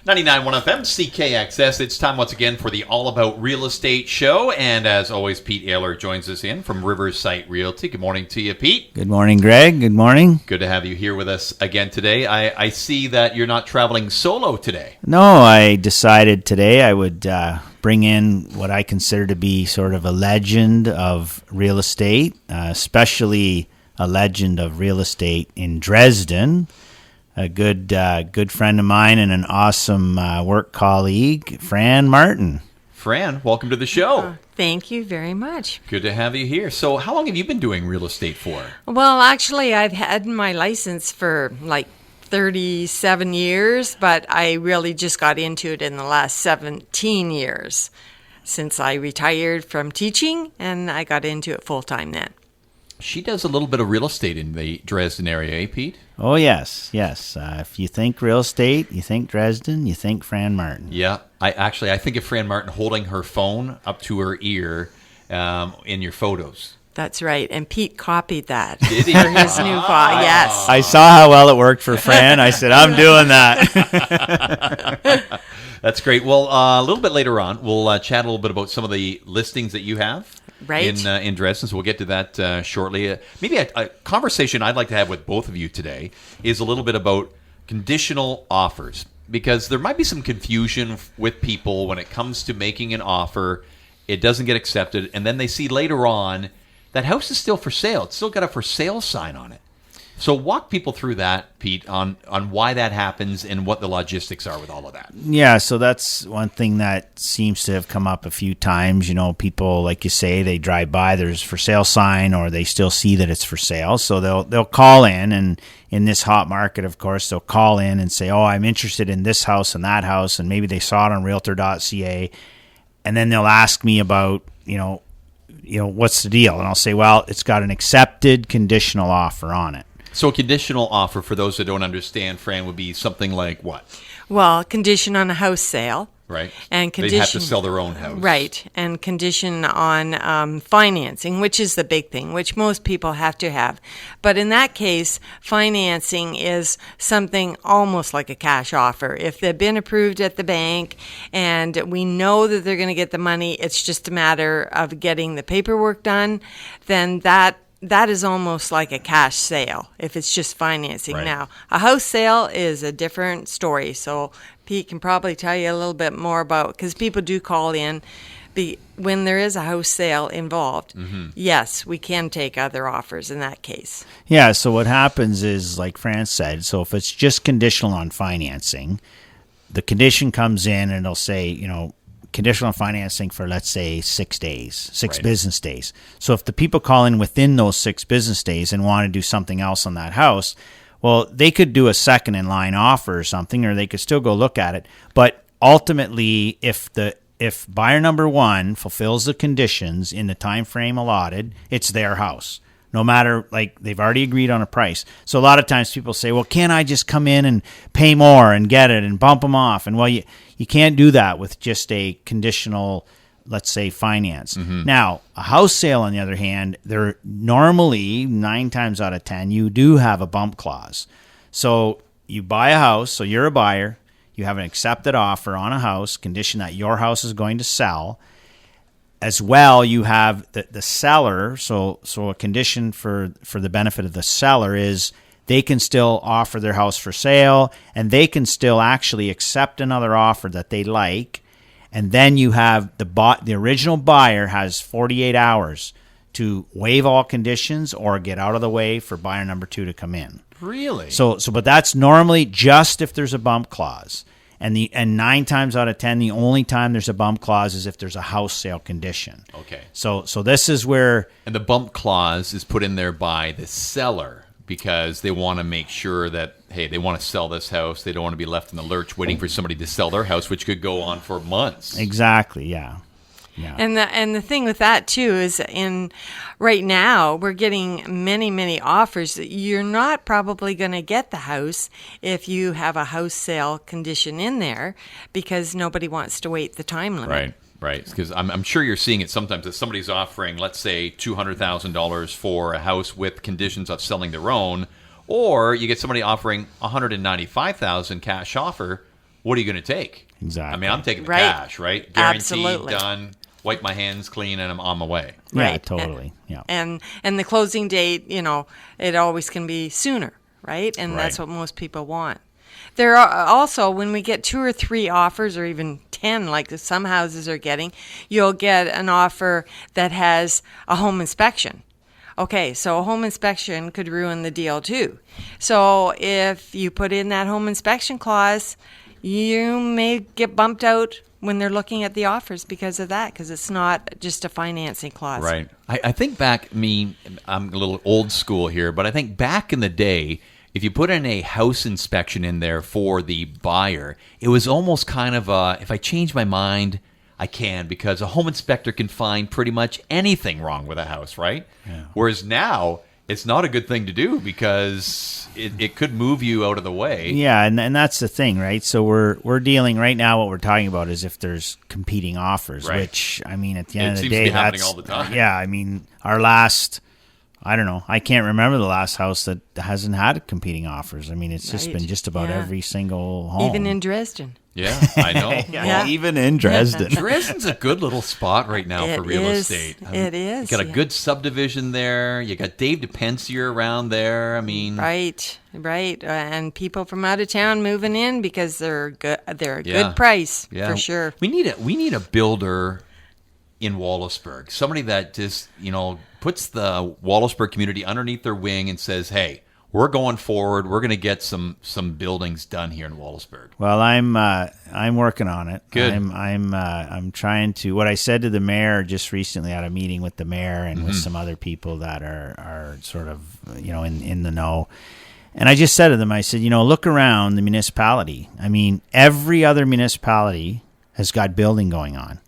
99.1 FM, CKXS. It's time once again for the All About Real Estate show. And as always, Pete Allaer joins us in from Riverside Realty. Good morning to you, Pete. Good morning, Greg. Good morning. Good to have you here with us again today. I see that you're not traveling solo today. No, I decided today I would bring in what I consider to be sort of a legend of real estate, especially a legend of real estate in Dresden. A good friend of mine and an awesome work colleague, Fran Martin. Fran, welcome to the show. Thank you very much. Good to have you here. So how long have you been doing real estate for? Well, actually, I've had my license for like 37 years, but I really just got into it in the last 17 years since I retired from teaching, and I got into it full-time then. She does a little bit of real estate in the Dresden area, eh, Pete? Oh, yes. If you think real estate, you think Dresden, you think Fran Martin. Yeah. I think of Fran Martin holding her phone up to her ear in your photos. That's right. And Pete copied that Did he? for his new file. Yes. I saw how well it worked for Fran. I said, I'm doing that. That's great. Well, a little bit later on, we'll chat a little bit about some of the listings that you have. Right. In Dresden, so we'll get to that shortly. Maybe a conversation I'd like to have with both of you today is a little bit about conditional offers, because there might be some confusion with people when it comes to making an offer. It doesn't get accepted, and then they see later on that house is still for sale. It's still got a for sale sign on it. So walk people through that, Pete, on why that happens and what the logistics are with all of that. Yeah, so that's one thing that seems to have come up a few times. You know, people, like you say, they drive by, there's for sale sign, or they still see that it's for sale. So they'll call in, and in this hot market, of course, they'll call in and say, oh, I'm interested in this house and that house, and maybe they saw it on realtor.ca, and then they'll ask me about, you know, what's the deal? And I'll say, well, it's got an accepted conditional offer on it. So a conditional offer, for those that don't understand, Fran, would be something like what? Well, condition on a house sale. Right. And they have to sell their own house. Right. And condition on financing, which is the big thing, which most people have to have. But in that case, financing is something almost like a cash offer. If they've been approved at the bank and we know that they're going to get the money, it's just a matter of getting the paperwork done, then that is almost like a cash sale if it's just financing. Right. Now, a house sale is a different story. So Pete can probably tell you a little bit more about, because people do call in when there is a house sale involved. Mm-hmm. Yes, we can take other offers in that case. Yeah, so what happens is, like Fran said, so if it's just conditional on financing, the condition comes in and it'll say, you know, conditional financing for, let's say, 6 days, six right. business days. So if the people call in within those 6 business days and want to do something else on that house, well, they could do a second in line offer or something, or they could still go look at it. But ultimately, if buyer number one fulfills the conditions in the time frame allotted, it's their house. No matter, like, they've already agreed on a price. So a lot of times people say, well, can't I just come in and pay more and get it and bump them off? And well, you can't do that with just a conditional, let's say, finance. Mm-hmm. Now, a house sale, on the other hand, they're normally 9 times out of 10, you do have a bump clause. So you buy a house, so you're a buyer, you have an accepted offer on a house, condition that your house is going to sell. As well, you have the seller, so a condition for the benefit of the seller is they can still offer their house for sale, and they can still actually accept another offer that they like, and then you have the original buyer has 48 hours to waive all conditions or get out of the way for buyer number 2 to come in. Really? But that's normally just if there's a bump clause. And 9 times out of 10, the only time there's a bump clause is if there's a house sale condition. Okay. So this is where... And the bump clause is put in there by the seller because they want to make sure that, hey, they want to sell this house. They don't want to be left in the lurch waiting for somebody to sell their house, which could go on for months. Exactly, yeah. Yeah. And the thing with that too is right now we're getting many offers. You're not probably going to get the house if you have a house sale condition in there because nobody wants to wait the time limit. Right. Because I'm sure you're seeing it sometimes. If somebody's offering, let's say, $200,000 for a house with conditions of selling their own, or you get somebody offering $195,000 cash offer, what are you going to take? Exactly. I mean, I'm taking the Right. cash, right? Guaranteed, Absolutely. done. Wipe my hands clean, and I'm on my way. Yeah, Right. totally. Yeah. And the closing date, it always can be sooner, right? And that's Right. what most people want. There are also, when we get 2 or 3 offers, or even 10, like some houses are getting, you'll get an offer that has a home inspection. Okay, so a home inspection could ruin the deal too. So if you put in that home inspection clause, you may get bumped out when they're looking at the offers because of that, because it's not just a financing clause. Right. I think back, I'm a little old school here, but I think back in the day, if you put in a house inspection in there for the buyer, it was almost kind of if I change my mind, I can, because a home inspector can find pretty much anything wrong with a house, right? Yeah. Whereas now, it's not a good thing to do because it could move you out of the way. Yeah, and that's the thing, right? So we're dealing right now. What we're talking about is if there's competing offers, Right. which I mean, at the end of the seems day, to be happening that's all the time. Yeah, I mean, our last, I don't know, I can't remember the last house that hasn't had competing offers. I mean, it's just Right. been just about Yeah. every single home, Even in Dresden. Yeah, I know. Yeah. even in Dresden. Dresden's a good little spot right now for It real is. estate. It is, You got a yeah. good subdivision there. You got Dave DePensier around there. I mean, Right. And people from out of town moving in because they're good. They're a Yeah. good price yeah, for sure. We need a builder in Wallaceburg, somebody that just puts the Wallaceburg community underneath their wing and says, "Hey, we're going forward. We're going to get some buildings done here in Wallaceburg." Well, I'm working on it. Good. I'm trying to. What I said to the mayor just recently, at a meeting with the mayor and with some other people that are sort of in the know. And I just said to them, I said, look around the municipality. I mean, every other municipality has got building going on,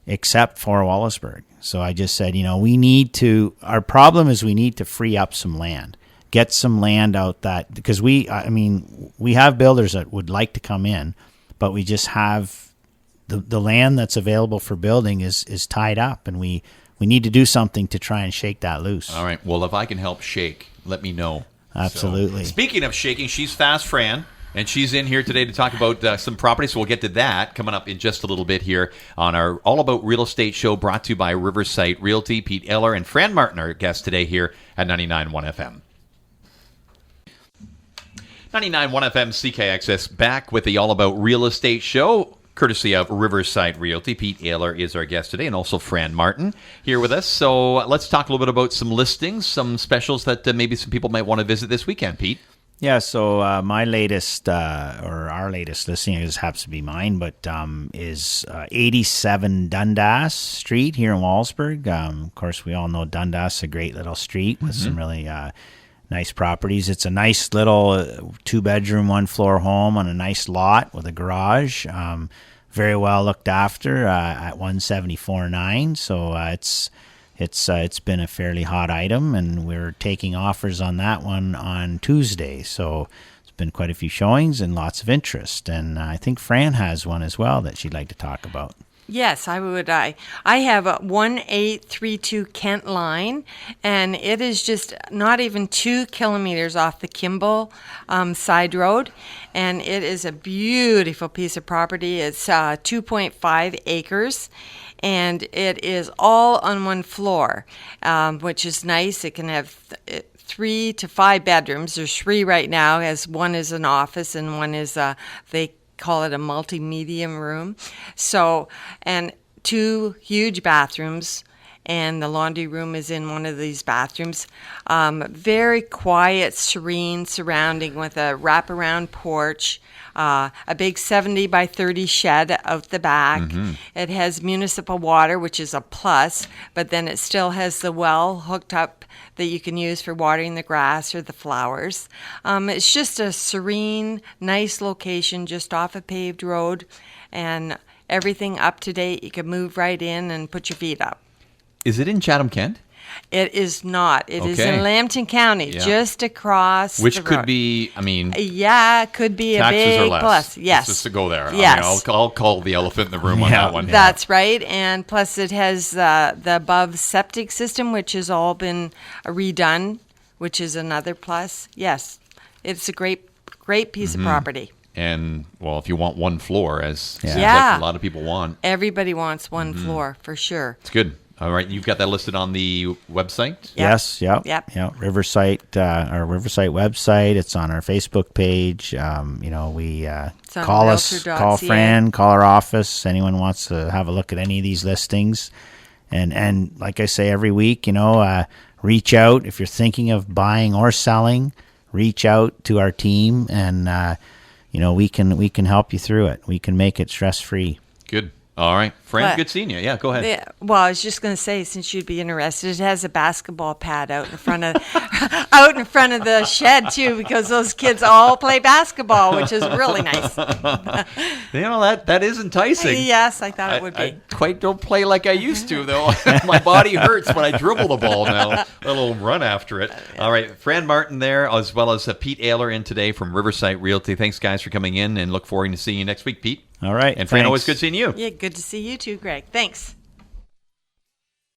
except for Wallaceburg. So I just said, our problem is we need to free up some land. Get some land out because we have builders that would like to come in, but we just have the land that's available for building is tied up, and we need to do something to try and shake that loose. All right. Well, if I can help shake, let me know. Absolutely. So, speaking of shaking, she's Fast Fran, and she's in here today to talk about some property. So we'll get to that coming up in just a little bit here on our All About Real Estate show, brought to you by Riverside Realty. Pete Allaer and Fran Martin are guests today here at 99.1 FM. 99.1 FM CKXS back with the All About Real Estate show, courtesy of Riverside Realty. Pete Allaer is our guest today, and also Fran Martin here with us. So let's talk a little bit about some listings, some specials that maybe some people might want to visit this weekend, Pete. Yeah, so my latest, or our latest listing, it just happens to be mine, but is 87 Dundas Street here in Wallaceburg. Of course, we all know Dundas is a great little street with some really nice properties. It's a nice little 2-bedroom, 1-floor home on a nice lot with a garage. Very well looked after at 174.9. So it's been a fairly hot item, and we're taking offers on that one on Tuesday. So it's been quite a few showings and lots of interest. And I think Fran has one as well that she'd like to talk about. Yes, I would. I have a 1832 Kent line, and it is just not even 2 kilometers off the Kimball side road, and it is a beautiful piece of property. It's 2.5 acres, and it is all on one floor, which is nice. It can have 3 to 5 bedrooms. There's 3 right now, as one is an office and one is they call it a multimedia room. So, and 2 huge bathrooms, and the laundry room is in one of these bathrooms. Very quiet, serene surrounding with a wraparound porch, a big 70 by 30 shed out the back. It has municipal water, which is a plus, but then it still has the well hooked up that you can use for watering the grass or the flowers. It's just a serene, nice location just off a paved road, and everything up to date. You can move right in and put your feet up. Is it in Chatham, Kent? It is not. It is Okay. in Lambton County, Yeah. just across Which the could road. be, I mean, Yeah, it could be a taxes big are less. plus. Yes. Just to go there. Yes. I mean, I'll call the elephant in the room on Yeah. that one. That's right. And plus it has the above septic system, which has all been redone, which is another plus. Yes, it's a great piece of property. And, well, if you want one floor, as seems Yeah. like a lot of people want, Everybody wants one floor for sure. it's good. All right, you've got that listed on the website? Yes, yep. Yep. Riverside, our Riverside website. It's on our Facebook page. We on call us, realtor.ca. call Fran, call our office. Anyone wants to have a look at any of these listings, and like I say every week, reach out if you're thinking of buying or selling. Reach out to our team, and we can help you through it. We can make it stress free. Good. All right. Fran, But- good seeing you. Yeah, go ahead. Yeah, well, I was just going to say, since you'd be interested, it has a basketball pad out in front of the shed too, because those kids all play basketball, which is really nice. That is enticing. Yes, I thought it would be. I quite don't play like I used to, though. My body hurts when I dribble the ball now. A little run after it. All right, Fran Martin there, as well as Pete Allaer in today from Riverside Realty. Thanks, guys, for coming in, and look forward to seeing you next week, Pete. All right. And Fran, thanks. always good seeing you. Yeah, good to see you too, Greg. Thanks.